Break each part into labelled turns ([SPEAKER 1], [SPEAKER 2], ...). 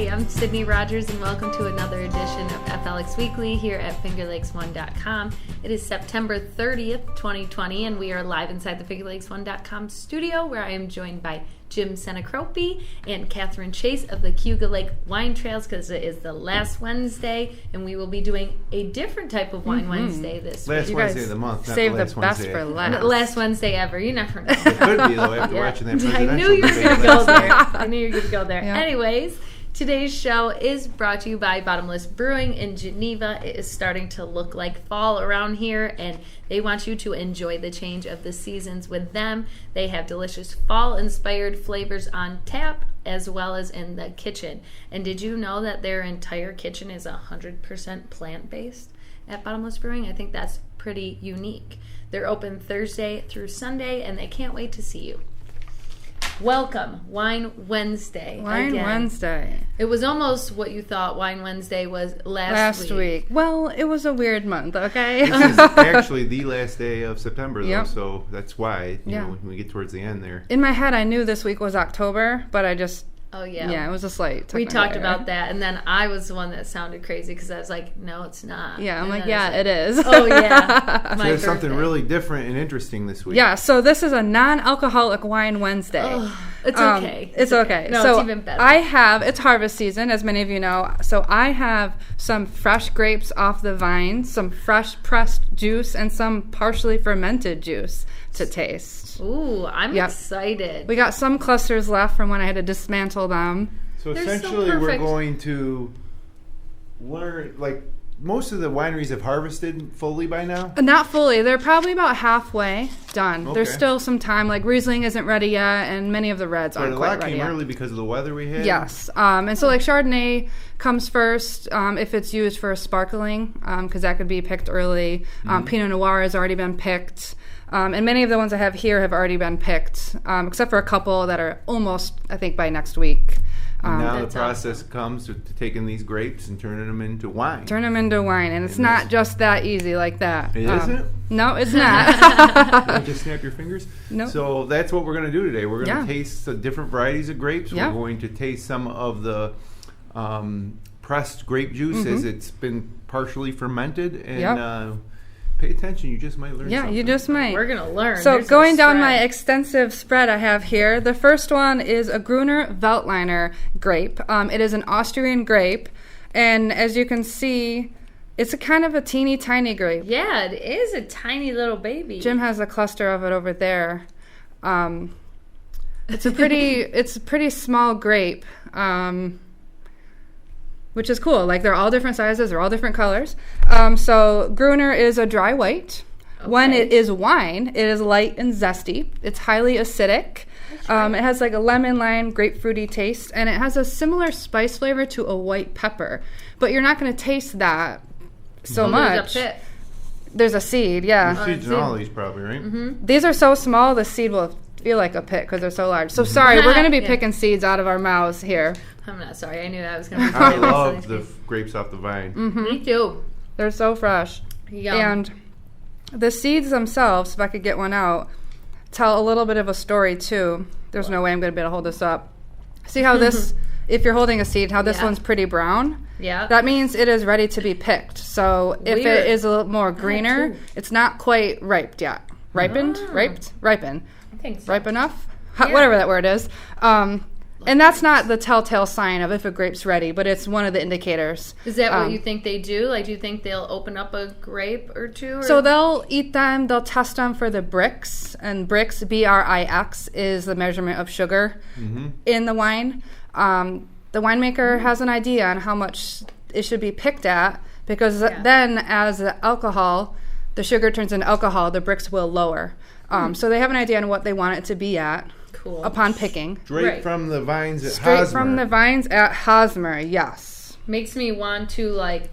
[SPEAKER 1] I'm Sydney Rogers, and welcome to another edition of FLX Weekly here at FingerLakes1.com. It is September 30th, 2020, and we are live inside the FingerLakes1.com studio, where I am joined by Jim Senacropi and Katherine Chase of the Cayuga Lake Wine Trails, because it is the last Wednesday, and we will be doing a different type of Wine Wednesday this week.
[SPEAKER 2] Last Wednesday of the month, not
[SPEAKER 3] save
[SPEAKER 2] the last
[SPEAKER 3] the best
[SPEAKER 2] Wednesday.
[SPEAKER 3] for last.
[SPEAKER 1] Last Wednesday ever. You never know.
[SPEAKER 2] It could be, though, after watching that presidential
[SPEAKER 1] I knew you were
[SPEAKER 2] debate
[SPEAKER 1] going to go
[SPEAKER 2] last
[SPEAKER 1] there.
[SPEAKER 2] night.
[SPEAKER 1] I knew you were going to go there.
[SPEAKER 3] Yeah.
[SPEAKER 1] Anyways, today's show is brought to you by Bottomless Brewing in Geneva. It is starting to look like fall around here, and they want you to enjoy the change of the seasons with them. They have delicious fall-inspired flavors on tap as well as in the kitchen. And did you know that their entire kitchen is 100% plant-based at Bottomless Brewing? I think that's pretty unique. They're open Thursday through Sunday, and they can't wait to see you. Welcome, Wine Wednesday.
[SPEAKER 3] Wednesday.
[SPEAKER 1] It was almost what you thought Wine Wednesday was
[SPEAKER 3] Last week. Well, it was a weird month, okay?
[SPEAKER 2] This is actually the last day of September, though,
[SPEAKER 3] Yep.
[SPEAKER 2] so that's why, you
[SPEAKER 3] Yeah.
[SPEAKER 2] know, when we get towards the end there.
[SPEAKER 3] In my head, I knew this week was October, but I just,
[SPEAKER 1] Oh, yeah.
[SPEAKER 3] it was a slight
[SPEAKER 1] We
[SPEAKER 3] technical
[SPEAKER 1] talked
[SPEAKER 3] error.
[SPEAKER 1] about that, and then I was the one that sounded crazy because I was like, no, it's not.
[SPEAKER 3] Yeah, I'm
[SPEAKER 1] And
[SPEAKER 3] like,
[SPEAKER 1] then I was
[SPEAKER 3] it is.
[SPEAKER 1] Oh, yeah.
[SPEAKER 2] So
[SPEAKER 1] My
[SPEAKER 2] there's something
[SPEAKER 1] birthday.
[SPEAKER 2] really different and interesting this week.
[SPEAKER 3] Yeah, so this is a non-alcoholic Wine Wednesday.
[SPEAKER 1] Oh, it's okay.
[SPEAKER 3] It's okay.
[SPEAKER 1] No,
[SPEAKER 3] so
[SPEAKER 1] it's even better.
[SPEAKER 3] it's harvest season, as many of you know. So I have some fresh grapes off the vine, some fresh pressed juice, and some partially fermented juice to taste.
[SPEAKER 1] Ooh, I'm
[SPEAKER 3] Yep.
[SPEAKER 1] excited.
[SPEAKER 3] We got some clusters left from when I had to dismantle them.
[SPEAKER 2] So
[SPEAKER 1] They're so
[SPEAKER 2] essentially, we're
[SPEAKER 1] perfect.
[SPEAKER 2] going to learn, like, most of the wineries have harvested fully by now.
[SPEAKER 3] Not fully. They're probably about halfway done. There's
[SPEAKER 2] Okay.
[SPEAKER 3] still some time. Like Riesling isn't ready yet, and many of the reds
[SPEAKER 2] But
[SPEAKER 3] aren't
[SPEAKER 2] a
[SPEAKER 3] quite
[SPEAKER 2] lot
[SPEAKER 3] ready
[SPEAKER 2] came
[SPEAKER 3] yet.
[SPEAKER 2] early because of the weather we had.
[SPEAKER 3] Yes. And so like Chardonnay comes first if it's used for sparkling, because that could be picked early. Pinot Noir has already been picked. And many of the ones I have here have already been picked, except for a couple that are almost, I think, by next week.
[SPEAKER 2] And now the
[SPEAKER 1] That's
[SPEAKER 2] process comes to taking these grapes and turning them into wine.
[SPEAKER 3] Turn them into wine, and it's
[SPEAKER 2] And
[SPEAKER 3] not
[SPEAKER 2] this-
[SPEAKER 3] just that easy like that.
[SPEAKER 2] It isn't?
[SPEAKER 3] No, it's not.
[SPEAKER 2] Don't just snap your fingers.
[SPEAKER 3] Nope.
[SPEAKER 2] So that's what we're going to do today. We're going to
[SPEAKER 3] Yeah.
[SPEAKER 2] taste the different varieties of grapes.
[SPEAKER 3] Yeah.
[SPEAKER 2] We're going to taste some of the pressed grape juice as it's been partially fermented. And
[SPEAKER 3] Yep.
[SPEAKER 2] pay attention. You just might learn
[SPEAKER 3] Yeah,
[SPEAKER 2] something.
[SPEAKER 3] you just might.
[SPEAKER 1] We're going to learn.
[SPEAKER 3] So
[SPEAKER 1] There's a
[SPEAKER 3] going down
[SPEAKER 1] spread.
[SPEAKER 3] my extensive spread I have here, the first one is a Gruner Veltliner grape. It is an Austrian grape, and as you can see, it's a kind of a teeny tiny grape.
[SPEAKER 1] Yeah, it is a tiny little baby.
[SPEAKER 3] Jim has a cluster of it over there. It's a pretty small grape, which is cool. Like, they're all different sizes, they're all different colors. So Gruner is a dry white. When
[SPEAKER 1] Okay.
[SPEAKER 3] it is wine, it is light and zesty. It's highly acidic. It has like a lemon, lime, grapefruity taste, and it has a similar spice flavor to a white pepper. But you're not going to taste that so
[SPEAKER 1] There's
[SPEAKER 3] much.
[SPEAKER 1] a pit.
[SPEAKER 3] There's a seed, yeah.
[SPEAKER 2] There's seeds in all these probably, right?
[SPEAKER 3] These are so small, the seed will feel like a pit because they're so large. So sorry, we're going to be
[SPEAKER 1] Yeah.
[SPEAKER 3] picking seeds out of our mouths here.
[SPEAKER 1] I'm not sorry. I knew that was going to be
[SPEAKER 2] I
[SPEAKER 1] funny.
[SPEAKER 2] love the grapes off the vine.
[SPEAKER 1] Me too.
[SPEAKER 3] They're so fresh.
[SPEAKER 1] Yum.
[SPEAKER 3] And the seeds themselves, if I could get one out, tell a little bit of a story too. There's no way I'm going to be able to hold this up. See how this, if you're holding a seed, how this
[SPEAKER 1] Yeah.
[SPEAKER 3] one's pretty brown?
[SPEAKER 1] Yeah.
[SPEAKER 3] That means it is ready to be picked. So if
[SPEAKER 1] Weird.
[SPEAKER 3] it is a little more greener,
[SPEAKER 1] too.
[SPEAKER 3] it's not quite ripe yet. Ripened? Ripen.
[SPEAKER 1] I think so.
[SPEAKER 3] Ripe enough?
[SPEAKER 1] Yeah.
[SPEAKER 3] Whatever that word is. And that's not the telltale sign of if a grape's ready, but it's one of the indicators.
[SPEAKER 1] Is that what you think they do? Like, do you think they'll open up a grape or two? Or?
[SPEAKER 3] So they'll eat them, they'll test them for the Brix, and Brix, B-R-I-X, is the measurement of sugar in the wine. The winemaker has an idea on how much it should be picked at, because then as the alcohol, the sugar turns into alcohol, the Brix will lower. So they have an idea on what they want it to be at upon picking.
[SPEAKER 2] Straight
[SPEAKER 1] Right.
[SPEAKER 2] from the vines at
[SPEAKER 3] Straight
[SPEAKER 2] Hosmer.
[SPEAKER 3] from the vines at Hosmer, yes.
[SPEAKER 1] Makes me want to, like,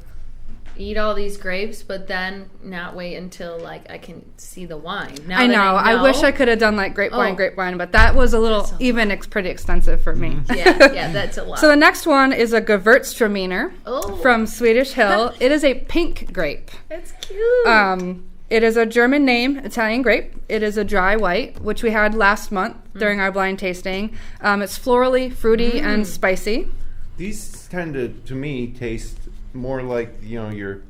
[SPEAKER 1] eat all these grapes, but then not wait until, like, I can see the wine. Now
[SPEAKER 3] I
[SPEAKER 1] that
[SPEAKER 3] know. I wish I could have done like grapevine,
[SPEAKER 1] Oh.
[SPEAKER 3] but that was a little
[SPEAKER 1] That's a
[SPEAKER 3] even pretty expensive for me.
[SPEAKER 1] Yeah, that's a lot.
[SPEAKER 3] So the next one is a Gewürztraminer
[SPEAKER 1] Oh.
[SPEAKER 3] from Swedish Hill. It is a pink grape.
[SPEAKER 1] That's cute.
[SPEAKER 3] It is a German name, Italian grape. It is a dry white, which we had last month during our blind tasting. It's florally, fruity, and spicy.
[SPEAKER 2] These tend to me, taste more like, your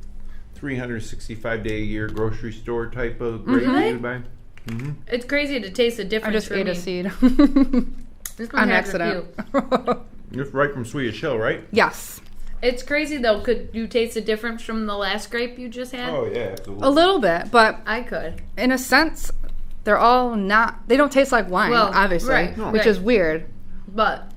[SPEAKER 2] 365-day-a-year grocery store type of grape that you buy. Mm-hmm.
[SPEAKER 1] It's crazy to taste the difference.
[SPEAKER 3] I just ate a seed.
[SPEAKER 1] On
[SPEAKER 3] accident.
[SPEAKER 2] It's right from Swedish Hill, right?
[SPEAKER 3] Yes.
[SPEAKER 1] It's crazy, though. Could you taste the difference from the last grape you just had?
[SPEAKER 2] Oh, yeah, absolutely.
[SPEAKER 3] A little bit, but
[SPEAKER 1] I could.
[SPEAKER 3] in a sense, they're all not... They don't taste like wine, obviously,
[SPEAKER 1] right,
[SPEAKER 3] which is weird.
[SPEAKER 1] But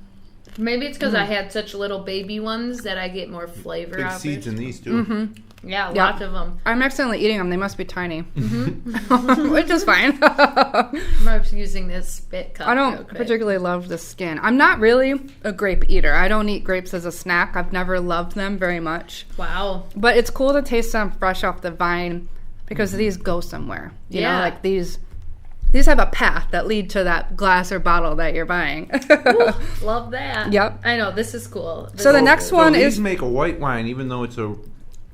[SPEAKER 1] maybe it's because I had such little baby ones that I get more flavor
[SPEAKER 2] Big
[SPEAKER 1] out of
[SPEAKER 2] seeds
[SPEAKER 1] it.
[SPEAKER 2] in these, too.
[SPEAKER 3] Mm-hmm.
[SPEAKER 1] Yeah, lots of them.
[SPEAKER 3] I'm accidentally eating them. They must be tiny. Which is fine.
[SPEAKER 1] I'm using this spit cup.
[SPEAKER 3] I don't particularly love the skin. I'm not really a grape eater. I don't eat grapes as a snack. I've never loved them very much.
[SPEAKER 1] Wow.
[SPEAKER 3] But it's cool to taste them fresh off the vine because these go somewhere. You know, like these have a path that lead to that glass or bottle that you're buying.
[SPEAKER 1] Ooh, love that.
[SPEAKER 3] Yep.
[SPEAKER 1] I know. This is cool.
[SPEAKER 3] So the next one
[SPEAKER 2] these
[SPEAKER 3] is...
[SPEAKER 2] make a white wine even though it's a...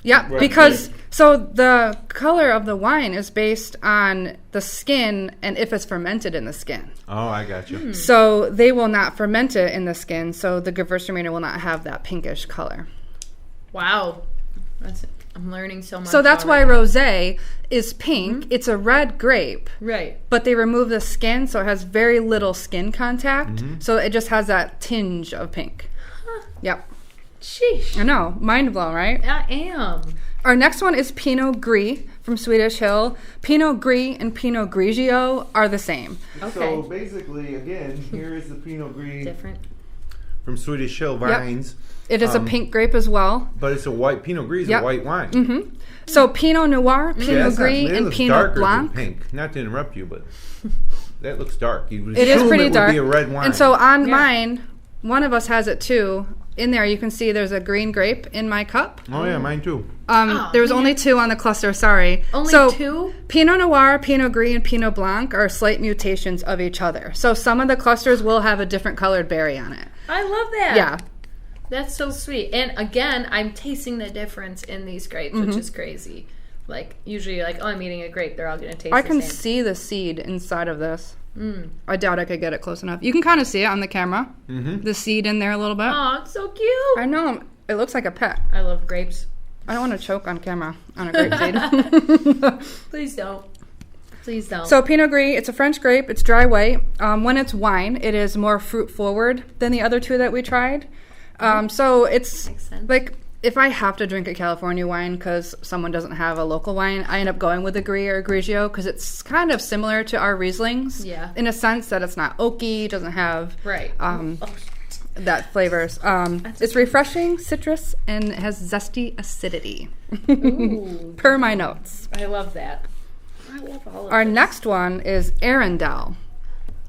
[SPEAKER 3] Yeah, because so the color of the wine is based on the skin and if it's fermented in the skin.
[SPEAKER 2] Oh, I got you.
[SPEAKER 3] So they will not ferment it in the skin, so the Gewürztraminer will not have that pinkish color.
[SPEAKER 1] Wow. I'm learning so much.
[SPEAKER 3] So that's why rosé is pink. It's a red grape.
[SPEAKER 1] Right.
[SPEAKER 3] But they remove the skin, so it has very little skin contact. So it just has that tinge of pink.
[SPEAKER 1] Huh.
[SPEAKER 3] Yep.
[SPEAKER 1] Sheesh.
[SPEAKER 3] I know. Mind blown, right?
[SPEAKER 1] I am.
[SPEAKER 2] Our
[SPEAKER 3] next one is Pinot Gris from Swedish Hill. Pinot Gris and Pinot Grigio are the same.
[SPEAKER 1] Okay.
[SPEAKER 2] So basically, again, here is the Pinot Gris
[SPEAKER 1] Different.
[SPEAKER 2] from Swedish Hill vines.
[SPEAKER 3] It is a pink grape as well.
[SPEAKER 2] But it's a white Pinot Gris, a white wine.
[SPEAKER 3] Mm-hmm. So Pinot Noir, Pinot Gris, and Pinot Blanc.
[SPEAKER 2] Pink. Not to interrupt you, but that looks dark.
[SPEAKER 3] It is pretty dark.
[SPEAKER 2] Would be a red wine.
[SPEAKER 3] And so on mine, one of us has it too. In there, you can see there's a green grape in my cup.
[SPEAKER 2] Oh, yeah, mine too.
[SPEAKER 3] There was only 2 on the cluster, sorry.
[SPEAKER 1] Only 2?
[SPEAKER 3] Pinot Noir, Pinot Gris, and Pinot Blanc are slight mutations of each other. So some of the clusters will have a different colored berry on it.
[SPEAKER 1] I love that.
[SPEAKER 3] Yeah.
[SPEAKER 1] That's so sweet. And again, I'm tasting the difference in these grapes, which is crazy. Like, usually you're like, oh, I'm eating a grape. They're all going to taste the same.
[SPEAKER 3] I can see the seed inside of this. I doubt I could get it close enough. You can kind of see it on the camera. The seed in there a little bit.
[SPEAKER 1] Oh, it's so cute.
[SPEAKER 3] I know. It looks like a pet.
[SPEAKER 1] I love grapes.
[SPEAKER 3] I don't want to choke on camera on a grape seed.
[SPEAKER 1] Please don't. Please don't.
[SPEAKER 3] So Pinot Gris, it's a French grape. It's dry white. When it's wine, it is more fruit forward than the other 2 that we tried. So it's like if I have to drink a California wine because someone doesn't have a local wine, I end up going with a Gris or a Grigio because it's kind of similar to our Rieslings.
[SPEAKER 1] Yeah.
[SPEAKER 3] In a sense that it's not oaky, doesn't have that flavors. It's refreshing, citrus, and it has zesty acidity.
[SPEAKER 1] Ooh.
[SPEAKER 3] Per my notes.
[SPEAKER 1] I love that. I love all of
[SPEAKER 3] Our
[SPEAKER 1] this.
[SPEAKER 3] next one is Arendelle.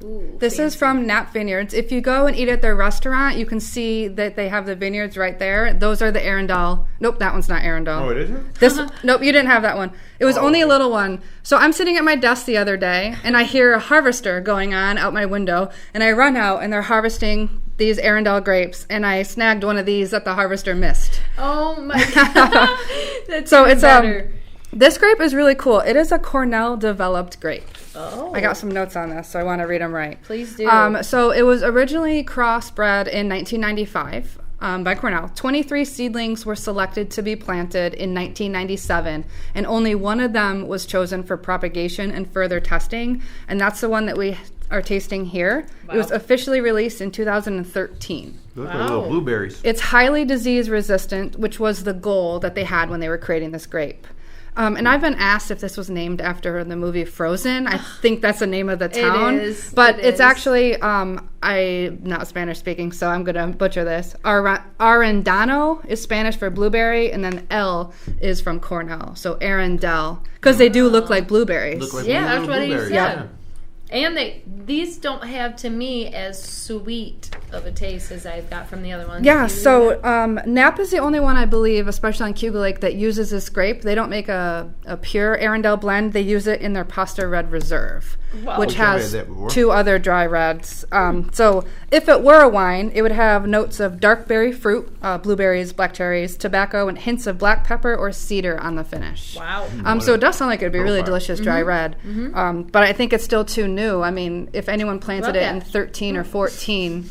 [SPEAKER 1] Ooh,
[SPEAKER 3] this is from Knapp Vineyards. If you go and eat at their restaurant, you can see that they have the vineyards right there. Those are the Arendelle. Nope, that one's not Arendelle.
[SPEAKER 2] Oh, it isn't?
[SPEAKER 3] Nope, you didn't have that one. It was only a little one. So I'm sitting at my desk the other day, and I hear a harvester going on out my window, and I run out, and they're harvesting these Arendelle grapes, and I snagged one of these that the harvester missed.
[SPEAKER 1] Oh my god! That's
[SPEAKER 3] so it's
[SPEAKER 1] better.
[SPEAKER 3] This grape is really cool. It is a Cornell developed grape.
[SPEAKER 1] Oh.
[SPEAKER 3] I got some notes on this, so I want to read them right.
[SPEAKER 1] Please do.
[SPEAKER 3] So it was originally crossbred in 1995 by Cornell. 23 seedlings were selected to be planted in 1997, and only one of them was chosen for propagation and further testing, and that's the one that we are tasting here. Wow. It was officially released in 2013.
[SPEAKER 2] Those are little blueberries.
[SPEAKER 3] It's highly disease resistant, which was the goal that they had when they were creating this grape. And I've been asked if this was named after the movie Frozen. I think that's the name of the town.
[SPEAKER 1] It is.
[SPEAKER 3] But it's actually, I'm not Spanish speaking, so I'm going to butcher this. Arendano is Spanish for blueberry, and then L is from Cornell. So Arendelle. Because they do look like blueberries.
[SPEAKER 1] That's what he said.
[SPEAKER 2] Yeah.
[SPEAKER 1] And these don't have, to me, as sweet of a taste as I've got from the other ones.
[SPEAKER 3] Yeah, so Knapp is the only one, I believe, especially on Cayuga Lake, that uses this grape. They don't make a pure Arendelle blend. They use it in their Pasta Red Reserve, which has 2 other dry reds. So if it were a wine, it would have notes of dark berry fruit, blueberries, black cherries, tobacco, and hints of black pepper or cedar on the finish.
[SPEAKER 1] Wow.
[SPEAKER 3] So it does sound like it would be really delicious dry red. But I think it's still too new. I mean, if anyone planted it in 13 or 14,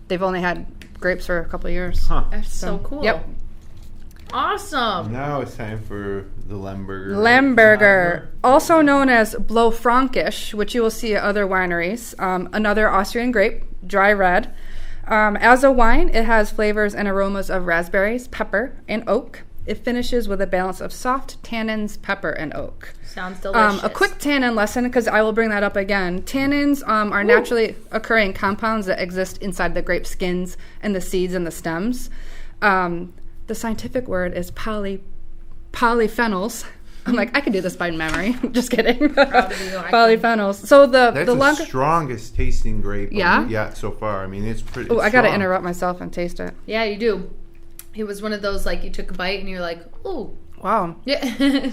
[SPEAKER 3] they've only had grapes for a couple of years.
[SPEAKER 2] Huh.
[SPEAKER 1] That's so cool.
[SPEAKER 3] Yep.
[SPEAKER 1] Awesome.
[SPEAKER 2] Now it's time for the Lambburger.
[SPEAKER 3] Lambburger, also known as Blauwfränkisch, which you will see at other wineries. Another Austrian grape, dry red. As a wine, it has flavors and aromas of raspberries, pepper, and oak. It finishes with a balance of soft tannins, pepper, and oak.
[SPEAKER 1] Sounds delicious.
[SPEAKER 3] A quick tannin lesson, because I will bring that up again. Tannins are naturally occurring compounds that exist inside the grape skins and the seeds and the stems. The scientific word is polyphenols. I'm like, I can do this by memory. Just kidding.
[SPEAKER 1] Proud of you.
[SPEAKER 3] Polyphenols. So
[SPEAKER 2] That's
[SPEAKER 3] the
[SPEAKER 2] the strongest tasting grape.
[SPEAKER 3] Yeah?
[SPEAKER 2] So far. I mean, it's pretty.
[SPEAKER 3] Oh, I got to
[SPEAKER 2] strong.
[SPEAKER 3] interrupt myself and taste it.
[SPEAKER 1] Yeah, you do. It was one of those, like, you took a bite and you're like, ooh.
[SPEAKER 3] Wow.
[SPEAKER 1] Yeah.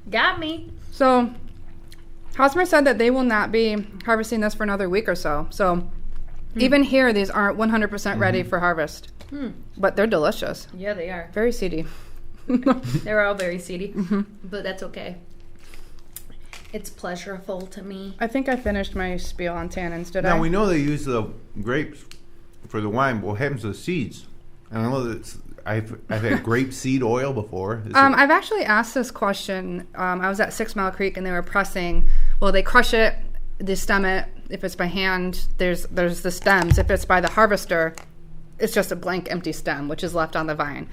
[SPEAKER 1] Got me.
[SPEAKER 3] So, Hosmer said that they will not be harvesting this for another week or so. So, even here, these aren't 100% ready for harvest. But they're delicious.
[SPEAKER 1] Yeah, they are.
[SPEAKER 3] Very seedy.
[SPEAKER 1] They're all very seedy, but that's okay. It's pleasurable to me.
[SPEAKER 3] I think I finished my spiel on tannins, did I?
[SPEAKER 2] Now, we know they use the grapes for the wine, but what happens to the seeds? And I know that I've had grape seed oil before.
[SPEAKER 3] I've actually asked this question. I was at 6 Mile Creek and they were pressing. Well, they crush it, they stem it. If it's by hand, there's the stems. If it's by the harvester, it's just a blank, empty stem, which is left on the vine.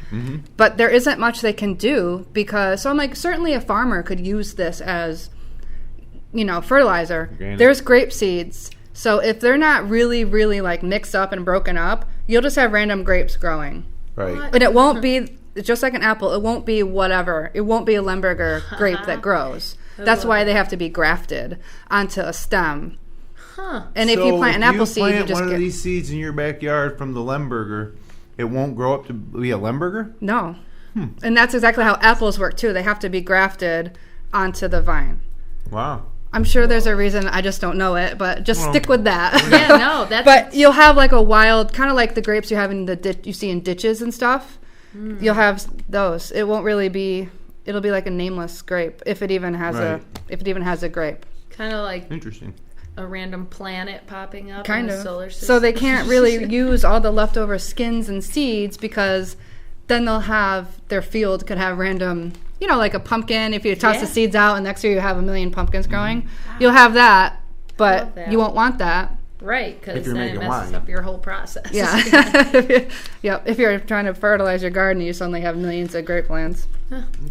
[SPEAKER 3] But there isn't much they can do because. So I'm like, certainly a farmer could use this as, fertilizer.
[SPEAKER 2] Organic.
[SPEAKER 3] There's grape seeds. So if they're not really, really like mixed up and broken up, you'll just have random grapes growing.
[SPEAKER 2] Right.
[SPEAKER 3] And it won't be, it's just like an apple, it won't be whatever. It won't be a Lambburger grape that grows. That's why they have to be grafted onto a stem.
[SPEAKER 1] Huh.
[SPEAKER 3] And if you plant an apple seed, you
[SPEAKER 2] plant
[SPEAKER 3] just
[SPEAKER 2] one
[SPEAKER 3] get...
[SPEAKER 2] of these seeds in your backyard from the Lambburger, it won't grow up to be a Lambburger?
[SPEAKER 3] No. And that's exactly how apples work, too. They have to be grafted onto the vine.
[SPEAKER 2] Wow.
[SPEAKER 3] I'm sure there's a reason, I just don't know it, but just stick with that.
[SPEAKER 1] Yeah, no, that's...
[SPEAKER 3] But you'll have like a wild, kind of like the grapes you have in you see in ditches and stuff. You'll have those. It won't really be, it'll be like a nameless grape if it even has a grape.
[SPEAKER 1] Kind of like
[SPEAKER 2] Interesting.
[SPEAKER 1] a random planet popping up
[SPEAKER 3] Kind
[SPEAKER 1] in
[SPEAKER 3] of.
[SPEAKER 1] the solar system.
[SPEAKER 3] So they can't really use all the leftover skins and seeds because then they'll have, their field could have random, like a pumpkin. If you toss the seeds out and next year you have 1 million pumpkins growing, you'll have that, but you won't want that.
[SPEAKER 1] Right, because
[SPEAKER 2] you're
[SPEAKER 1] then it
[SPEAKER 2] making
[SPEAKER 1] messes
[SPEAKER 2] wine.
[SPEAKER 1] up your whole process.
[SPEAKER 3] Yeah. Yep. If you're trying to fertilize your garden, you suddenly have millions of grape plants.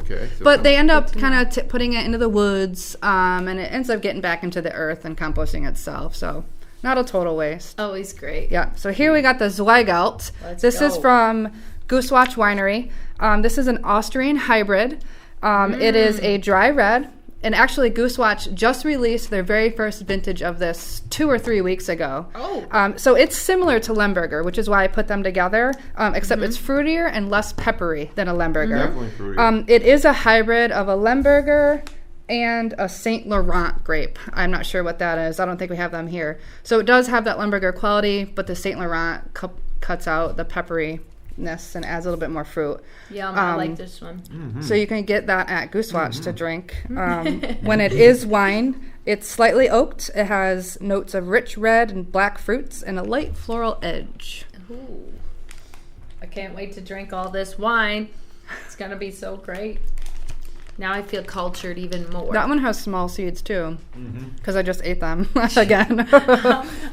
[SPEAKER 2] Okay. So
[SPEAKER 3] But they end up kind of putting it into the woods, and it ends up getting back into the earth and composting itself. So not a total waste.
[SPEAKER 1] Always great.
[SPEAKER 3] Yeah. So here we got the Zweigelt. This is from Goosewatch Winery. This is an Austrian hybrid. It is a dry red. And actually, Goosewatch just released their very first vintage of this 2 or 3 weeks ago.
[SPEAKER 1] Oh.
[SPEAKER 3] So it's similar to Lambburger, which is why I put them together, except it's fruitier and less peppery than a Lambburger.
[SPEAKER 2] Definitely fruity.
[SPEAKER 3] It is a hybrid of a Lambburger and a Saint Laurent grape. I'm not sure what that is. I don't think we have them here. So it does have that Lambburger quality, but the Saint Laurent cuts out the pepperiness and adds a little bit more fruit.
[SPEAKER 1] Yeah, I like this one.
[SPEAKER 3] So you can get that at Goosewatch to drink. When it is wine, it's slightly oaked. It has notes of rich red and black fruits and a light floral edge.
[SPEAKER 1] Ooh. I can't wait to drink all this wine. It's going to be so great. Now I feel cultured even more.
[SPEAKER 3] That one has small seeds too, because I just ate them again.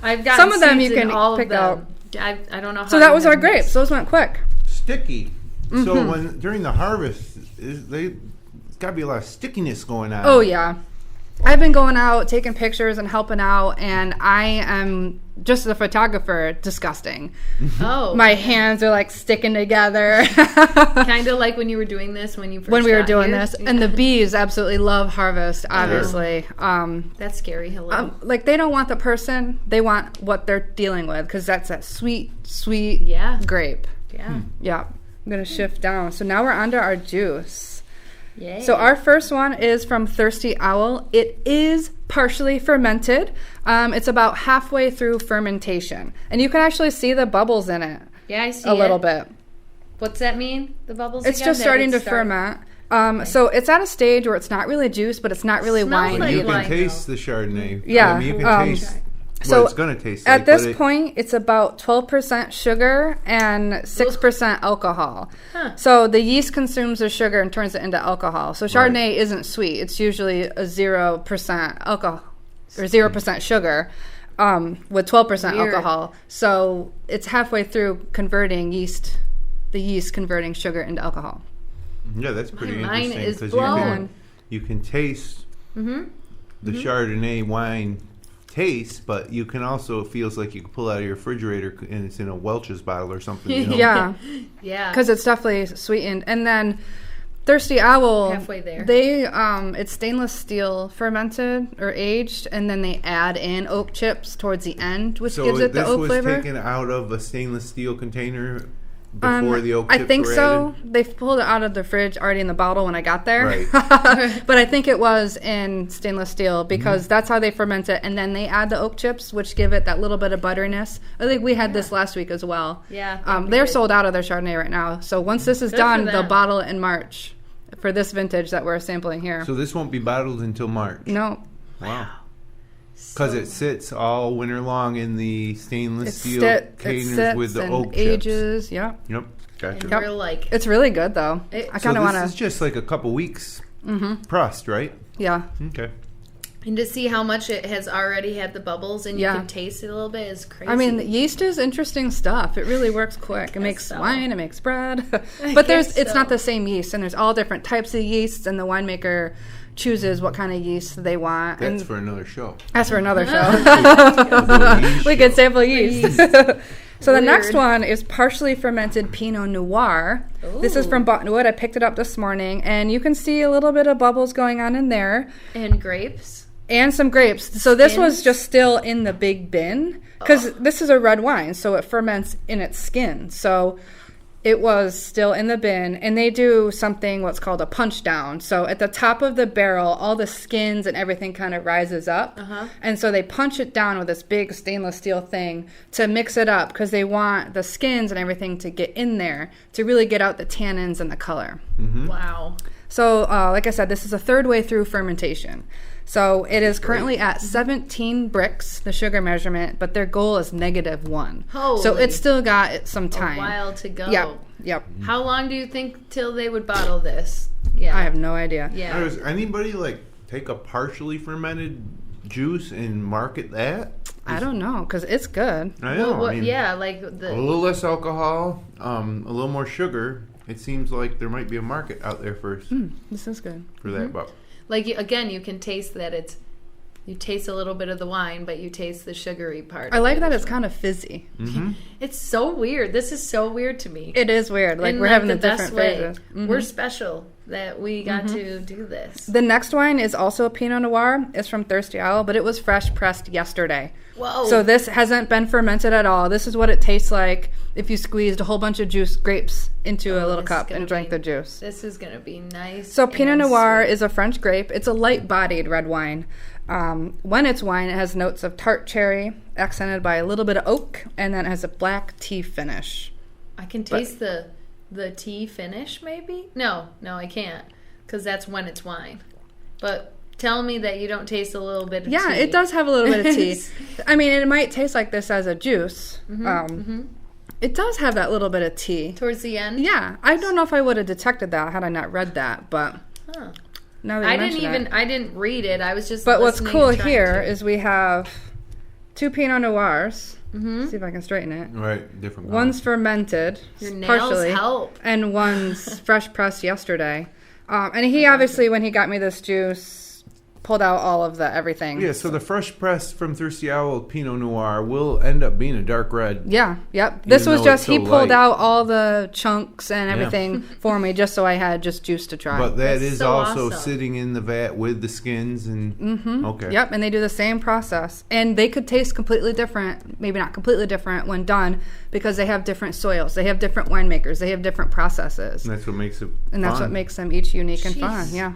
[SPEAKER 1] I've got
[SPEAKER 3] some of them you can
[SPEAKER 1] all
[SPEAKER 3] pick
[SPEAKER 1] of them.
[SPEAKER 3] out.
[SPEAKER 1] I don't know how.
[SPEAKER 3] So that was our
[SPEAKER 1] grapes.
[SPEAKER 3] grapes. Those went quick.
[SPEAKER 2] Sticky. So during the harvest, there's got to be a lot of stickiness going on.
[SPEAKER 3] Oh yeah. I've been going out, taking pictures and helping out, and I am just a photographer, disgusting.
[SPEAKER 1] Oh.
[SPEAKER 3] My hands are like sticking together.
[SPEAKER 1] Kind of like when you were doing this when you first
[SPEAKER 3] when we were
[SPEAKER 1] got
[SPEAKER 3] doing
[SPEAKER 1] here.
[SPEAKER 3] this. And the bees absolutely love harvest, obviously.
[SPEAKER 1] That's scary. Hello.
[SPEAKER 3] Like they don't want the person, they want what they're dealing with, because that's that sweet grape.
[SPEAKER 1] Yeah.
[SPEAKER 3] Yeah. I'm going to shift down. So now we're on to our juice.
[SPEAKER 1] Yay.
[SPEAKER 3] So our first one is from Thirsty Owl. It is partially fermented. It's about halfway through fermentation. And you can actually see the bubbles in it.
[SPEAKER 1] Yeah, I see
[SPEAKER 3] a little bit.
[SPEAKER 1] What's that mean? The bubbles
[SPEAKER 3] It's
[SPEAKER 1] again?
[SPEAKER 3] just
[SPEAKER 1] That
[SPEAKER 3] starting to
[SPEAKER 1] it's
[SPEAKER 3] ferment. So it's at a stage where it's not really juice, but it's not really
[SPEAKER 1] Smells
[SPEAKER 3] wine.
[SPEAKER 1] like
[SPEAKER 2] You
[SPEAKER 1] wine,
[SPEAKER 2] can taste the Chardonnay.
[SPEAKER 3] Yeah,
[SPEAKER 2] I mean, you can taste.
[SPEAKER 3] So
[SPEAKER 2] it's going to taste
[SPEAKER 3] at
[SPEAKER 2] like,
[SPEAKER 3] this point, it's about 12% sugar and 6% alcohol.
[SPEAKER 1] Huh.
[SPEAKER 3] So the yeast consumes the sugar and turns it into alcohol. So Chardonnay isn't sweet. It's usually a 0% alcohol or 0% sugar with 12%
[SPEAKER 1] Weird.
[SPEAKER 3] alcohol. So it's halfway through converting the yeast converting sugar into alcohol.
[SPEAKER 2] Yeah, that's pretty
[SPEAKER 1] My mind
[SPEAKER 2] interesting.
[SPEAKER 1] is
[SPEAKER 2] 'cause
[SPEAKER 1] blown.
[SPEAKER 2] You can taste the Chardonnay wine taste, but you can also, it feels like you can pull out of your refrigerator and it's in a Welch's bottle or something. You know?
[SPEAKER 3] Yeah.
[SPEAKER 1] Yeah.
[SPEAKER 3] Because it's definitely sweetened. And then Thirsty Owl,
[SPEAKER 1] Halfway there.
[SPEAKER 3] They it's stainless steel fermented or aged, and then they add in oak chips towards the end, which
[SPEAKER 2] So
[SPEAKER 3] gives it the oak
[SPEAKER 2] this was
[SPEAKER 3] flavor.
[SPEAKER 2] taken out of a stainless steel container before the oak chips
[SPEAKER 3] I think
[SPEAKER 2] were
[SPEAKER 3] so.
[SPEAKER 2] added?
[SPEAKER 3] They pulled it out of the fridge already in the bottle when I got there.
[SPEAKER 2] Right.
[SPEAKER 3] But I think it was in stainless steel because
[SPEAKER 2] Mm-hmm.
[SPEAKER 3] that's how they ferment it, and then they add the oak chips, which give it that little bit of butteriness. I think we had this last week as well.
[SPEAKER 1] Yeah, I think we
[SPEAKER 3] They're
[SPEAKER 1] did.
[SPEAKER 3] sold out of their Chardonnay right now. So once this is
[SPEAKER 1] Good for
[SPEAKER 3] done, they'll
[SPEAKER 1] them.
[SPEAKER 3] bottle it in March for this vintage that we're sampling here.
[SPEAKER 2] So this won't be bottled until March.
[SPEAKER 3] No.
[SPEAKER 2] Wow. Because it sits all winter long in the stainless steel containers with the
[SPEAKER 3] and
[SPEAKER 2] oak
[SPEAKER 3] ages.
[SPEAKER 2] chips.
[SPEAKER 3] Yeah.
[SPEAKER 2] Yep. Gotcha.
[SPEAKER 1] And
[SPEAKER 3] Yep.
[SPEAKER 1] we're like,
[SPEAKER 3] It's really good though. I
[SPEAKER 2] So
[SPEAKER 3] kind of want
[SPEAKER 2] this is
[SPEAKER 3] to.
[SPEAKER 2] just like a couple weeks pressed, right?
[SPEAKER 3] Yeah.
[SPEAKER 2] Okay.
[SPEAKER 1] and to see how much it has already had the bubbles and you
[SPEAKER 3] Yeah.
[SPEAKER 1] can taste it a little bit is crazy.
[SPEAKER 3] I mean, yeast is interesting stuff. It really works quick. It makes
[SPEAKER 1] so.
[SPEAKER 3] wine. It makes bread. But
[SPEAKER 1] guess
[SPEAKER 3] it's
[SPEAKER 1] so.
[SPEAKER 3] not the same yeast, and there's all different types of yeasts, and the winemaker chooses what kind of yeast they want.
[SPEAKER 2] That's
[SPEAKER 3] And
[SPEAKER 2] for another show.
[SPEAKER 3] that's for another show.
[SPEAKER 2] Yeast
[SPEAKER 3] We
[SPEAKER 2] show.
[SPEAKER 3] could sample yeast. So the
[SPEAKER 1] Weird.
[SPEAKER 3] next one is partially fermented Pinot Noir. This is from Buttonwood. I picked it up this morning, and you can see a little bit of bubbles going on in there.
[SPEAKER 1] and grapes.
[SPEAKER 3] And some grapes. So this was
[SPEAKER 1] Skins?
[SPEAKER 3] just still in the big bin because this is a red wine, so it ferments in its skin. So it was still in the bin, and they do something what's called a punch down. So at the top of the barrel, all the skins and everything kind of rises up, and so they punch it down with this big stainless steel thing to mix it up because they want the skins and everything to get in there to really get out the tannins and the color.
[SPEAKER 1] Wow.
[SPEAKER 3] So, like I said, this is a third way through fermentation. So it is currently at 17 bricks, the sugar measurement, but their goal is -1. So
[SPEAKER 1] Holy.
[SPEAKER 3] it's still got some
[SPEAKER 1] A
[SPEAKER 3] time.
[SPEAKER 1] while to go.
[SPEAKER 3] Yep.
[SPEAKER 1] How long do you think till they would bottle this? Yeah.
[SPEAKER 3] I have no idea.
[SPEAKER 1] Yeah.
[SPEAKER 2] Does anybody like take a partially fermented juice and market that?
[SPEAKER 3] I don't know, because it's good.
[SPEAKER 2] I know.
[SPEAKER 1] Well,
[SPEAKER 2] I mean,
[SPEAKER 1] yeah, like
[SPEAKER 2] a
[SPEAKER 1] the
[SPEAKER 2] little less alcohol, a little more sugar. It seems like there might be a market out there for
[SPEAKER 3] This is good.
[SPEAKER 2] that. But
[SPEAKER 1] like again, you can taste that you taste a little bit of the wine, but you taste the sugary part.
[SPEAKER 3] I
[SPEAKER 1] of
[SPEAKER 3] like
[SPEAKER 1] it
[SPEAKER 3] that
[SPEAKER 1] as
[SPEAKER 3] it's
[SPEAKER 1] well.
[SPEAKER 3] kind of fizzy.
[SPEAKER 1] It's so weird. This is so weird to me.
[SPEAKER 3] It is weird. Like
[SPEAKER 1] In,
[SPEAKER 3] we're having
[SPEAKER 1] the
[SPEAKER 3] the different
[SPEAKER 1] best way.
[SPEAKER 3] phases.
[SPEAKER 1] We're special that we got to do this.
[SPEAKER 3] The next wine is also a Pinot Noir. It's from Thirsty Owl, but it was fresh pressed yesterday.
[SPEAKER 1] Whoa.
[SPEAKER 3] So this hasn't been fermented at all. This is what it tastes like if you squeezed a whole bunch of grapes into a little
[SPEAKER 1] this is
[SPEAKER 3] cup
[SPEAKER 1] gonna
[SPEAKER 3] and drank
[SPEAKER 1] be-
[SPEAKER 3] the juice.
[SPEAKER 1] This is gonna be nice.
[SPEAKER 3] So Pinot
[SPEAKER 1] and
[SPEAKER 3] Noir
[SPEAKER 1] sweet.
[SPEAKER 3] is a French grape. It's a light-bodied red wine. When it's wine, it has notes of tart cherry, accented by a little bit of oak, and then it has a black tea finish.
[SPEAKER 1] I can taste the tea finish. Maybe no, I can't because that's when it's wine. But tell me that you don't taste a little bit of tea.
[SPEAKER 3] Yeah, it does have a little bit of tea. I mean, it might taste like this as a juice. It does have that little bit of tea.
[SPEAKER 1] Towards the end.
[SPEAKER 3] Yeah, I don't know if I would have detected that had I not read that, but
[SPEAKER 1] Huh.
[SPEAKER 3] now that
[SPEAKER 1] I
[SPEAKER 3] you
[SPEAKER 1] didn't
[SPEAKER 3] mention it.
[SPEAKER 1] I didn't read it. I was just.
[SPEAKER 3] But what's
[SPEAKER 1] listening
[SPEAKER 3] cool
[SPEAKER 1] and trying
[SPEAKER 3] here
[SPEAKER 1] to.
[SPEAKER 3] is we have 2 Pinot Noirs. See if I can straighten it.
[SPEAKER 2] right, different.
[SPEAKER 3] One's fermented,
[SPEAKER 1] Your nails
[SPEAKER 3] partially,
[SPEAKER 1] help.
[SPEAKER 3] and one's fresh pressed yesterday. And he obviously, when he got me this juice, pulled out all of the everything.
[SPEAKER 2] Yeah, so the fresh press from Thirsty Owl Pinot Noir will end up being a dark red.
[SPEAKER 3] Yeah, yep. This
[SPEAKER 2] Even
[SPEAKER 3] was
[SPEAKER 2] though
[SPEAKER 3] just,
[SPEAKER 2] it's
[SPEAKER 3] he
[SPEAKER 2] so
[SPEAKER 3] pulled
[SPEAKER 2] light.
[SPEAKER 3] out all the chunks and
[SPEAKER 2] Yeah.
[SPEAKER 3] everything for me just so I had just juice to try.
[SPEAKER 2] But that
[SPEAKER 1] That's
[SPEAKER 2] is
[SPEAKER 1] so
[SPEAKER 2] also
[SPEAKER 1] awesome.
[SPEAKER 2] sitting in the vat with the skins and okay.
[SPEAKER 3] Yep, and they do the same process. And they could taste completely different, maybe not completely different when done, because they have different soils, they have different winemakers, they have different processes.
[SPEAKER 2] And that's what makes it
[SPEAKER 3] And that's
[SPEAKER 2] fun.
[SPEAKER 3] what makes them each unique and fun.
[SPEAKER 1] Jeez.
[SPEAKER 3] Yeah.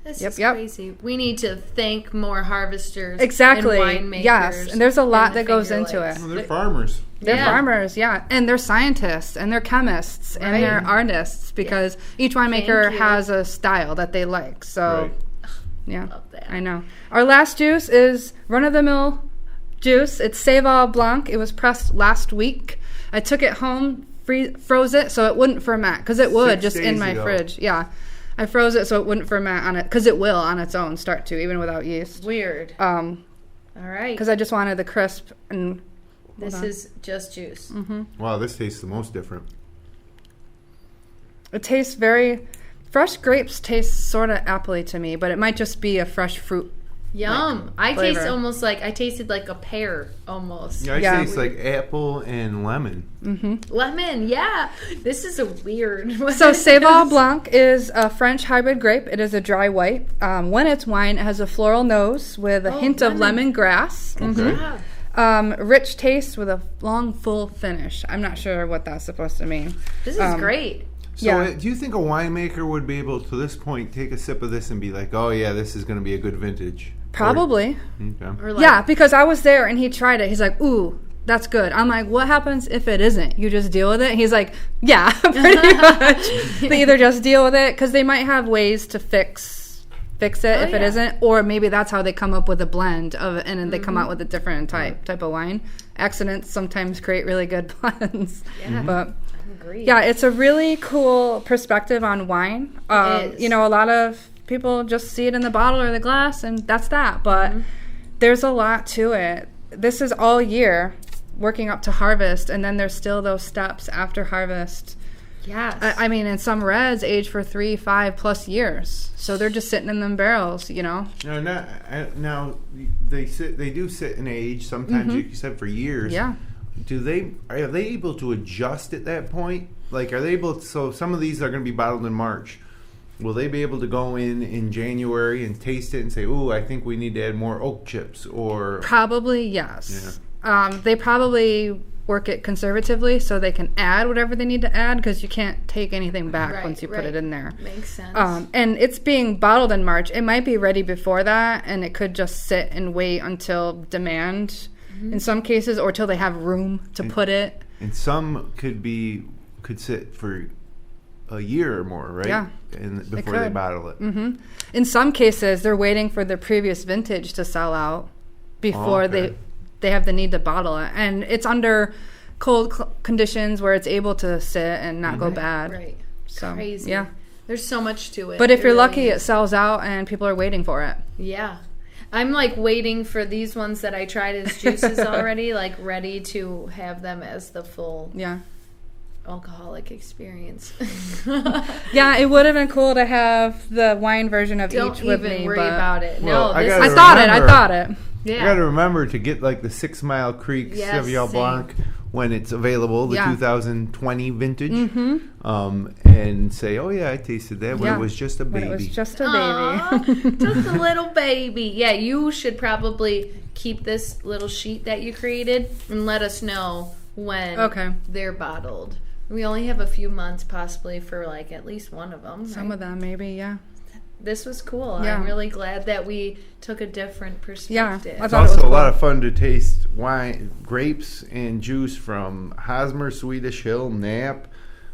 [SPEAKER 1] This
[SPEAKER 3] Yep,
[SPEAKER 1] is
[SPEAKER 3] yep.
[SPEAKER 1] crazy. We need to thank more harvesters.
[SPEAKER 3] Exactly.
[SPEAKER 1] And winemakers.
[SPEAKER 3] Yes. And there's a lot
[SPEAKER 1] in the
[SPEAKER 3] that goes
[SPEAKER 1] Finger
[SPEAKER 3] into
[SPEAKER 1] Lakes.
[SPEAKER 3] it.
[SPEAKER 2] Well, they're farmers.
[SPEAKER 3] They're
[SPEAKER 1] Yeah.
[SPEAKER 3] farmers, yeah. And they're scientists and they're chemists and
[SPEAKER 1] Right.
[SPEAKER 3] they're artists because each winemaker
[SPEAKER 1] Thank you.
[SPEAKER 3] has a style that they like. So,
[SPEAKER 2] Right.
[SPEAKER 3] yeah.
[SPEAKER 1] Love that.
[SPEAKER 3] I know. Our last juice is run-of-the-mill juice. It's Seyval Blanc. It was pressed last week. I took it home, froze it so it wouldn't ferment, because it would
[SPEAKER 2] 6
[SPEAKER 3] just in
[SPEAKER 2] days
[SPEAKER 3] my
[SPEAKER 2] ago.
[SPEAKER 3] fridge. Yeah. I froze it so it wouldn't ferment on it, because it will on its own start to, even without yeast.
[SPEAKER 1] Weird.
[SPEAKER 3] All
[SPEAKER 1] right.
[SPEAKER 3] Because I just wanted the crisp. And
[SPEAKER 1] this is just juice.
[SPEAKER 2] Wow, this tastes the most different.
[SPEAKER 3] it tastes very... Fresh grapes taste sort of appley to me, but it might just be a fresh fruit.
[SPEAKER 1] Yum. I
[SPEAKER 3] flavor.
[SPEAKER 1] taste almost like, I tasted like a pear almost.
[SPEAKER 2] Yeah, I
[SPEAKER 3] Yeah.
[SPEAKER 2] taste like apple and lemon.
[SPEAKER 1] Lemon, yeah. This is a weird one.
[SPEAKER 3] So Seyval Blanc is a French hybrid grape. It is a dry white. When it's wine, it has a floral nose with a hint of lemongrass.
[SPEAKER 2] Okay.
[SPEAKER 1] Yeah.
[SPEAKER 3] Rich taste with a long, full finish. I'm not sure what that's supposed to mean.
[SPEAKER 1] This is great.
[SPEAKER 2] So
[SPEAKER 3] Yeah.
[SPEAKER 2] do you think a winemaker would be able to this point take a sip of this and be like, oh yeah, this is going to be a good vintage?
[SPEAKER 3] Probably.
[SPEAKER 2] Okay.
[SPEAKER 1] Or like,
[SPEAKER 3] Yeah, because I was there and he tried it. He's like, ooh, that's good. I'm like, what happens if it isn't? You just deal with it? He's like, yeah, pretty much. They either just deal with it, because they might have ways to fix it if it isn't, or maybe that's how they come up with a blend of it, and then they come out with a different type of wine. Accidents sometimes create really good blends.
[SPEAKER 1] Yeah.
[SPEAKER 3] But
[SPEAKER 1] Agreed.
[SPEAKER 3] yeah, it's a really cool perspective on wine.
[SPEAKER 1] It is.
[SPEAKER 3] You know, a lot of people just see it in the bottle or the glass, and that's that. But there's a lot to it. This is all year, working up to harvest, and then there's still those steps after harvest.
[SPEAKER 1] Yes.
[SPEAKER 3] I mean, in some reds, age for 3, 5+ years, so they're just sitting in them barrels. You know.
[SPEAKER 2] Now they do sit in age. Sometimes you said for years.
[SPEAKER 3] Yeah.
[SPEAKER 2] Are they able to adjust at that point? Like, are they able to, so some of these are going to be bottled in March. Will they be able to go in January and taste it and say, ooh, I think we need to add more oak chips, or...
[SPEAKER 3] Probably, yes. They probably work it conservatively so they can add whatever they need to add, because you can't take anything back once you put it in there.
[SPEAKER 1] Makes sense.
[SPEAKER 3] And it's being bottled in March. It might be ready before that, and it could just sit and wait until demand in some cases, or till they have room to put it.
[SPEAKER 2] And some could sit for a year or more, right?
[SPEAKER 3] Yeah.
[SPEAKER 2] Before they bottle it.
[SPEAKER 3] In some cases, they're waiting for the previous vintage to sell out before they have the need to bottle it. And it's under cold conditions where it's able to sit and not go bad.
[SPEAKER 1] Right.
[SPEAKER 3] So,
[SPEAKER 1] Crazy.
[SPEAKER 3] yeah.
[SPEAKER 1] There's so much to it.
[SPEAKER 3] But if you're
[SPEAKER 1] really
[SPEAKER 3] lucky,
[SPEAKER 1] is.
[SPEAKER 3] it sells out and people are waiting for it.
[SPEAKER 1] Yeah. I'm like waiting for these ones that I tried as juices already, like ready to have them as the full alcoholic experience.
[SPEAKER 3] Yeah, it would have been cool to have the wine version of
[SPEAKER 1] Don't
[SPEAKER 3] each with
[SPEAKER 1] even
[SPEAKER 3] me.
[SPEAKER 1] worry
[SPEAKER 3] But
[SPEAKER 1] about it.
[SPEAKER 2] Well,
[SPEAKER 1] No,
[SPEAKER 2] I
[SPEAKER 1] this
[SPEAKER 2] gotta
[SPEAKER 1] is,
[SPEAKER 3] I thought it.
[SPEAKER 1] yeah.
[SPEAKER 2] You got to remember to get like the 6 Mile Creek
[SPEAKER 1] Yes,
[SPEAKER 2] Sauvignon
[SPEAKER 1] same.
[SPEAKER 2] Blanc when it's available, the 2020 vintage,
[SPEAKER 3] Mm-hmm.
[SPEAKER 2] and say, oh yeah, I tasted that when it was just a
[SPEAKER 3] When
[SPEAKER 2] baby.
[SPEAKER 3] it was just a
[SPEAKER 1] Aw,
[SPEAKER 3] baby.
[SPEAKER 1] just a little baby. Yeah, you should probably keep this little sheet that you created and let us know when they're bottled. We only have a few months possibly for like at least one of them.
[SPEAKER 3] Some of them, maybe, yeah.
[SPEAKER 1] This was cool.
[SPEAKER 3] Yeah.
[SPEAKER 1] I'm really glad that we took a different perspective.
[SPEAKER 3] I
[SPEAKER 2] It's
[SPEAKER 3] thought it
[SPEAKER 2] also
[SPEAKER 3] was
[SPEAKER 2] a lot
[SPEAKER 3] cool.
[SPEAKER 2] of fun to taste wine, grapes, and juice from Hosmer, Swedish Hill, Knapp.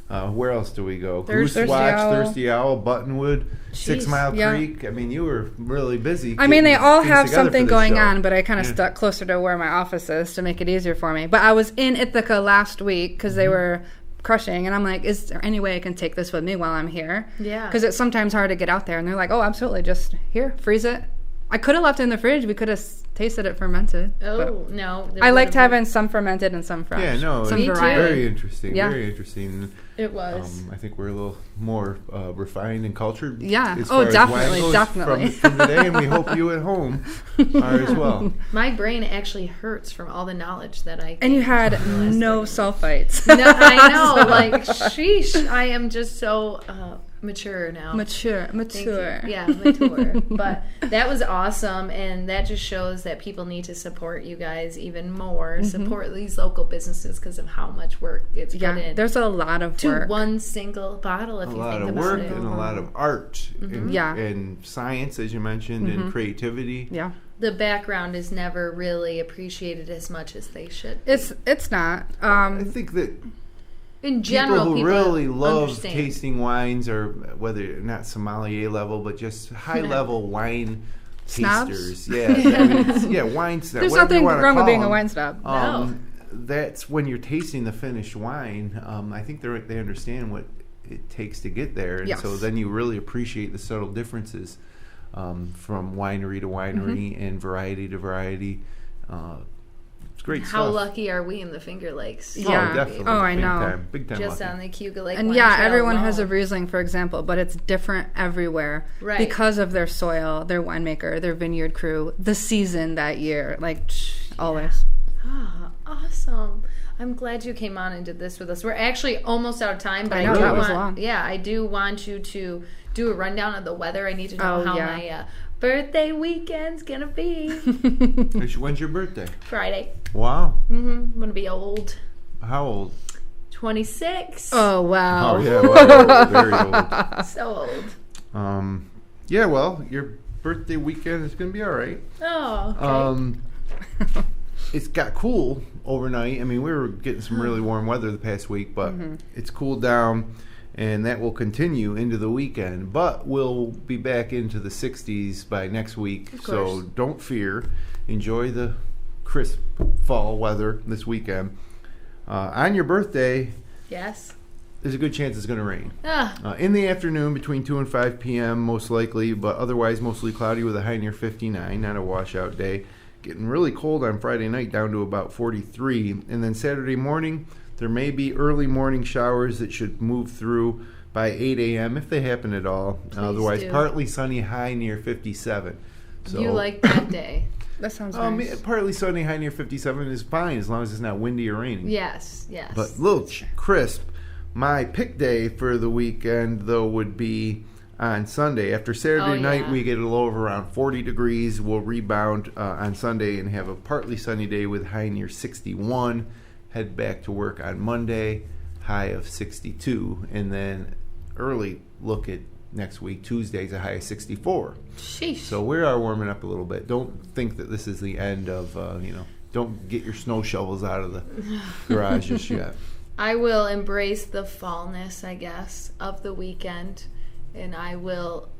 [SPEAKER 2] Where else do we go? Goosewatch, Thirsty Owl, Buttonwood, 6 Mile Creek. I mean, you were really busy.
[SPEAKER 3] I mean, they all
[SPEAKER 2] things
[SPEAKER 3] have
[SPEAKER 2] together
[SPEAKER 3] something
[SPEAKER 2] for this
[SPEAKER 3] going
[SPEAKER 2] show.
[SPEAKER 3] on, but I kind of stuck closer to where my office is to make it easier for me. But I was in Ithaca last week because they were crushing, and I'm like, is there any way I can take this with me while I'm here?
[SPEAKER 1] Yeah.
[SPEAKER 3] Because it's sometimes hard to get out there, and they're like, oh, absolutely, just here, freeze it. I could have left it in the fridge. We could have tasted it fermented.
[SPEAKER 1] Oh, no.
[SPEAKER 3] I liked having some fermented and some fresh.
[SPEAKER 2] Yeah, no,
[SPEAKER 3] some
[SPEAKER 1] Me too.
[SPEAKER 3] variety.
[SPEAKER 2] very interesting.
[SPEAKER 3] Yeah.
[SPEAKER 2] Very interesting.
[SPEAKER 1] It was.
[SPEAKER 2] I think we're a little more refined and cultured.
[SPEAKER 3] Yeah.
[SPEAKER 2] as
[SPEAKER 3] Oh,
[SPEAKER 2] far as
[SPEAKER 3] definitely,
[SPEAKER 2] wine goes
[SPEAKER 3] definitely.
[SPEAKER 2] From today, and we hope you at home are as well.
[SPEAKER 1] My brain actually hurts from all the knowledge that I
[SPEAKER 3] And you
[SPEAKER 1] gained
[SPEAKER 3] had
[SPEAKER 1] from the last
[SPEAKER 3] no
[SPEAKER 1] 30
[SPEAKER 3] sulfites.
[SPEAKER 1] No, I know. Like, sheesh. I am just so mature now.
[SPEAKER 3] Mature.
[SPEAKER 1] Thank you. Yeah, mature. But that was awesome, and that just shows that people need to support you guys even more. Support these local businesses because of how much work gets put in.
[SPEAKER 3] There's a lot of
[SPEAKER 1] to
[SPEAKER 3] work.
[SPEAKER 1] one single bottle, if
[SPEAKER 2] A
[SPEAKER 1] you
[SPEAKER 2] lot
[SPEAKER 1] think
[SPEAKER 2] of
[SPEAKER 1] about
[SPEAKER 2] work
[SPEAKER 1] it.
[SPEAKER 2] and a lot of art and,
[SPEAKER 3] Yeah.
[SPEAKER 2] and science, as you mentioned, and creativity.
[SPEAKER 3] Yeah.
[SPEAKER 1] The background is never really appreciated as much as they should.
[SPEAKER 3] It's not.
[SPEAKER 2] I think that
[SPEAKER 1] In general,
[SPEAKER 2] people who really love
[SPEAKER 1] understand.
[SPEAKER 2] tasting wines, or whether not sommelier level, but just high level wine
[SPEAKER 3] Snobs?
[SPEAKER 2] tasters. Yeah, I mean, wine snobs.
[SPEAKER 3] There's
[SPEAKER 2] whatever you
[SPEAKER 3] nothing
[SPEAKER 2] wanna
[SPEAKER 3] wrong with
[SPEAKER 2] call
[SPEAKER 3] being a
[SPEAKER 2] them.
[SPEAKER 3] wine snob.
[SPEAKER 1] No.
[SPEAKER 2] That's when you're tasting the finished wine. I think they understand what it takes to get there, and
[SPEAKER 3] Yes.
[SPEAKER 2] so then you really appreciate the subtle differences from winery to winery and variety to variety. It's great
[SPEAKER 1] How
[SPEAKER 2] stuff.
[SPEAKER 1] lucky are we in the Finger Lakes?
[SPEAKER 3] Yeah.
[SPEAKER 2] Oh, definitely.
[SPEAKER 3] Oh, I
[SPEAKER 2] Big
[SPEAKER 3] know.
[SPEAKER 2] time. Big time
[SPEAKER 1] Just
[SPEAKER 2] lucky.
[SPEAKER 1] on the Cayuga Lake.
[SPEAKER 3] And
[SPEAKER 1] Wine
[SPEAKER 3] yeah,
[SPEAKER 1] Trail
[SPEAKER 3] everyone has a
[SPEAKER 1] alone.
[SPEAKER 3] Riesling, for example, but it's different everywhere
[SPEAKER 1] Right.
[SPEAKER 3] because of their soil, their winemaker, their vineyard crew, the season that year, like always.
[SPEAKER 1] Ah, awesome. I'm glad you came on and did this with us. We're actually almost out of time, but
[SPEAKER 3] I know,
[SPEAKER 1] do
[SPEAKER 3] that was
[SPEAKER 1] want,
[SPEAKER 3] long.
[SPEAKER 1] Yeah, I do want you to do a rundown of the weather. I need to know
[SPEAKER 3] Oh,
[SPEAKER 1] how
[SPEAKER 3] yeah.
[SPEAKER 1] my birthday weekend's gonna be.
[SPEAKER 2] When's your birthday?
[SPEAKER 1] Friday.
[SPEAKER 2] Wow.
[SPEAKER 1] I'm gonna be old.
[SPEAKER 2] How old?
[SPEAKER 1] 26.
[SPEAKER 3] Oh, wow.
[SPEAKER 2] Oh yeah, well, very old.
[SPEAKER 1] So old.
[SPEAKER 2] Yeah, well, your birthday weekend is gonna be all right.
[SPEAKER 1] Oh, okay.
[SPEAKER 2] It's got cool overnight. I mean, we were getting some really warm weather the past week, but it's cooled down, and that will continue into the weekend. But we'll be back into the 60s by next week, so
[SPEAKER 1] course.
[SPEAKER 2] don't fear. Enjoy the crisp fall weather this weekend. On your birthday,
[SPEAKER 1] Yes.
[SPEAKER 2] there's a good chance it's going to rain.
[SPEAKER 1] Ah,
[SPEAKER 2] In the afternoon between 2 and 5 p.m. most likely, but otherwise mostly cloudy with a high near 59, not a washout day. Getting really cold on Friday night down to about 43. And then Saturday morning, there may be early morning showers that should move through by 8 a.m. if they happen at all. Otherwise,
[SPEAKER 1] do.
[SPEAKER 2] partly sunny, high near 57. So,
[SPEAKER 1] you like that day.
[SPEAKER 3] That sounds nice.
[SPEAKER 2] partly sunny, high near 57 is fine as long as it's not windy or raining.
[SPEAKER 1] Yes, yes.
[SPEAKER 2] But a little crisp. My pick day for the weekend, though, would be on Sunday. After Saturday night,
[SPEAKER 1] yeah.
[SPEAKER 2] we get a low of around 40 degrees. We'll rebound on Sunday and have a partly sunny day with high near 61. Head back to work on Monday, high of 62. And then early look at next week, Tuesday's a high of 64.
[SPEAKER 1] Sheesh.
[SPEAKER 2] So we are warming up a little bit. Don't think that this is the end of, don't get your snow shovels out of the garage just yet.
[SPEAKER 1] I will embrace the fallness, I guess, of the weekend, and I will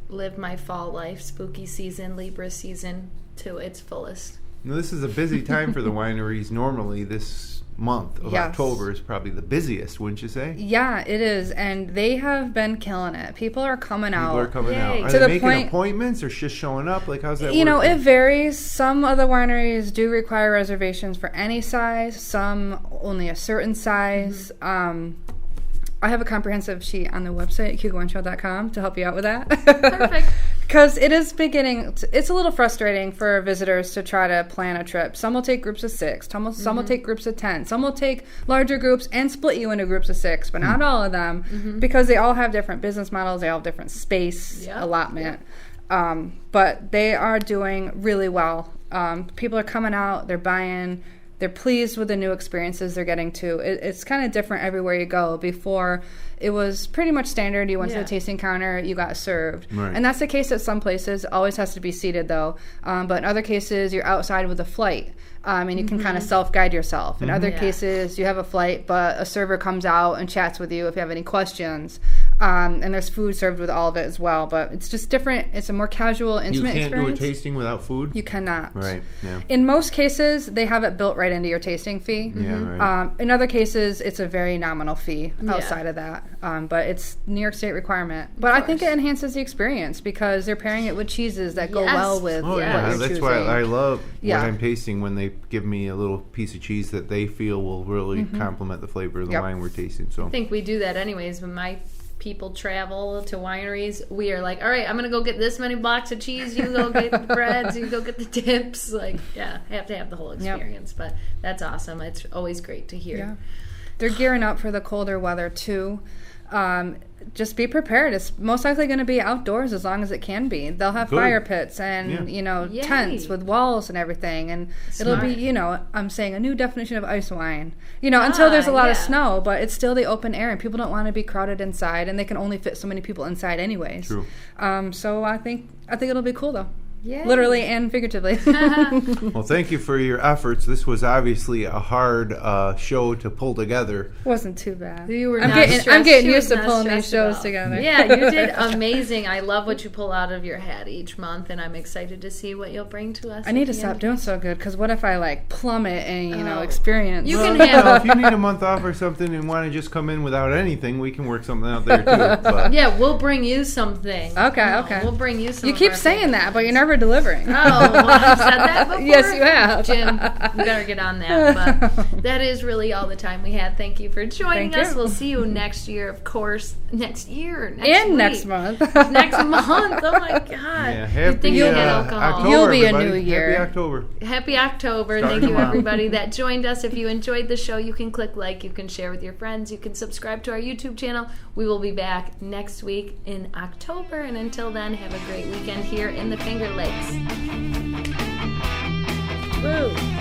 [SPEAKER 1] live my fall life, spooky season, Libra season, to its fullest.
[SPEAKER 2] Now, this is a busy time for the wineries. Normally, this month of
[SPEAKER 3] Yes.
[SPEAKER 2] October is probably the busiest, wouldn't you say?
[SPEAKER 3] Yeah, it is. And they have been killing it. People are coming out.
[SPEAKER 2] People are coming
[SPEAKER 1] Yay.
[SPEAKER 2] out. Are
[SPEAKER 3] To
[SPEAKER 2] they
[SPEAKER 3] the
[SPEAKER 2] making
[SPEAKER 3] point-
[SPEAKER 2] appointments or just showing up? Like, how's that
[SPEAKER 3] You know,
[SPEAKER 2] working?
[SPEAKER 3] it varies. Some of the wineries do require reservations for any size, some only a certain size. I have a comprehensive sheet on the website, CayugaWineShow.com, to help you out with that.
[SPEAKER 1] Perfect.
[SPEAKER 3] Because it is beginning, it's a little frustrating for visitors to try to plan a trip. Some will take groups of 6, some will take groups of 10, some will take larger groups and split you into groups of 6, but not all of them, because they all have different business models, they all have different space
[SPEAKER 1] Yep.
[SPEAKER 3] allotment. But they are doing really well. People are coming out, they're buying, they're pleased with the new experiences they're getting to. It's kind of different everywhere you go. Before, it was pretty much standard. You went to
[SPEAKER 1] Yeah.
[SPEAKER 3] the tasting counter, you got served.
[SPEAKER 2] Right.
[SPEAKER 3] And that's the case at some places. It always has to be seated, though. But in other cases, you're outside with a flight. And you can kind of self-guide yourself. In other
[SPEAKER 1] Yeah.
[SPEAKER 3] cases, you have a flight, but a server comes out and chats with you if you have any questions. And there's food served with all of it as well. But it's just different. It's a more casual,
[SPEAKER 2] You
[SPEAKER 3] intimate
[SPEAKER 2] can't
[SPEAKER 3] experience.
[SPEAKER 2] do a tasting without food?
[SPEAKER 3] You cannot.
[SPEAKER 2] Right, yeah.
[SPEAKER 3] In most cases, they have it built right into your tasting fee.
[SPEAKER 2] Yeah, right.
[SPEAKER 3] In other cases, it's a very nominal fee
[SPEAKER 1] Yeah.
[SPEAKER 3] outside of that. But it's New York State requirement. But I think it enhances the experience because they're pairing it with cheeses that go
[SPEAKER 1] Yes.
[SPEAKER 3] well with
[SPEAKER 2] Oh,
[SPEAKER 3] what
[SPEAKER 2] yeah.
[SPEAKER 3] you're
[SPEAKER 2] That's
[SPEAKER 3] choosing.
[SPEAKER 2] why I love
[SPEAKER 3] Yeah.
[SPEAKER 2] when I'm tasting when they give me a little piece of cheese that they feel will really complement the flavor of the
[SPEAKER 3] Yep.
[SPEAKER 2] wine we're tasting. So
[SPEAKER 1] I think we do that anyways. When my people travel to wineries, we are like, all right, I'm going to go get this many blocks of cheese. You go get the breads. You go get the dips. Like, yeah, I have to have the whole experience. But that's awesome. It's always great to hear.
[SPEAKER 3] Yeah. They're gearing up for the colder weather, too. Just be prepared. It's most likely going to be outdoors as long as it can be. They'll have
[SPEAKER 2] Good.
[SPEAKER 3] fire pits and,
[SPEAKER 2] Yeah.
[SPEAKER 1] Yay.
[SPEAKER 3] tents with walls and everything. And it'll be, I'm saying a new definition of ice wine. Until there's a lot of
[SPEAKER 1] yeah.
[SPEAKER 3] snow, but it's still the open air and people don't want to be crowded inside and they can only fit so many people inside anyways.
[SPEAKER 2] True.
[SPEAKER 3] So I think it'll be cool though.
[SPEAKER 1] Yay.
[SPEAKER 3] Literally and figuratively.
[SPEAKER 2] Well, thank you for your efforts. This was obviously a hard show to pull together.
[SPEAKER 3] Wasn't too bad.
[SPEAKER 1] You were
[SPEAKER 3] I'm
[SPEAKER 1] not
[SPEAKER 3] getting
[SPEAKER 1] stressed.
[SPEAKER 3] used
[SPEAKER 1] She was
[SPEAKER 3] to
[SPEAKER 1] not
[SPEAKER 3] pulling these
[SPEAKER 1] stressed
[SPEAKER 3] shows
[SPEAKER 1] at all.
[SPEAKER 3] together.
[SPEAKER 1] Yeah, you did amazing. I love what you pull out of your hat each month, and I'm excited to see what you'll bring to us.
[SPEAKER 3] I need
[SPEAKER 1] at
[SPEAKER 3] to
[SPEAKER 1] the
[SPEAKER 3] stop
[SPEAKER 1] end.
[SPEAKER 3] doing so good, because what if I like plummet and
[SPEAKER 1] Oh.
[SPEAKER 3] experience?
[SPEAKER 1] You
[SPEAKER 2] Well,
[SPEAKER 1] can handle.
[SPEAKER 2] if you need a month off or something and want to just come in without anything, we can work something out there too. But
[SPEAKER 1] Yeah, we'll bring you something.
[SPEAKER 3] Okay.
[SPEAKER 1] We'll bring you some.
[SPEAKER 3] You
[SPEAKER 1] of
[SPEAKER 3] keep
[SPEAKER 1] our
[SPEAKER 3] saying
[SPEAKER 1] favorite
[SPEAKER 3] that, but
[SPEAKER 1] things.
[SPEAKER 3] you're never delivering.
[SPEAKER 1] Oh, well, I've said that before.
[SPEAKER 3] Yes, you have.
[SPEAKER 1] Jim, you better get on that. But that is really all the time we had. Thank you for joining
[SPEAKER 3] Thank
[SPEAKER 1] us.
[SPEAKER 3] you.
[SPEAKER 1] We'll see you next year, of course. Next year. Next
[SPEAKER 3] And
[SPEAKER 1] week.
[SPEAKER 3] next month.
[SPEAKER 1] Next month. Oh, my God.
[SPEAKER 2] yeah,
[SPEAKER 1] You'd
[SPEAKER 2] happy
[SPEAKER 1] think you had alcohol.
[SPEAKER 2] October,
[SPEAKER 3] You'll be a
[SPEAKER 2] everybody.
[SPEAKER 3] new year.
[SPEAKER 2] Happy October.
[SPEAKER 1] Happy October.
[SPEAKER 2] Starting
[SPEAKER 1] Thank you,
[SPEAKER 2] tomorrow.
[SPEAKER 1] everybody that joined us. If you enjoyed the show, you can click like, you can share with your friends, you can subscribe to our YouTube channel. We will be back next week in October. And until then, have a great weekend here in the Finger Lakes. Woo!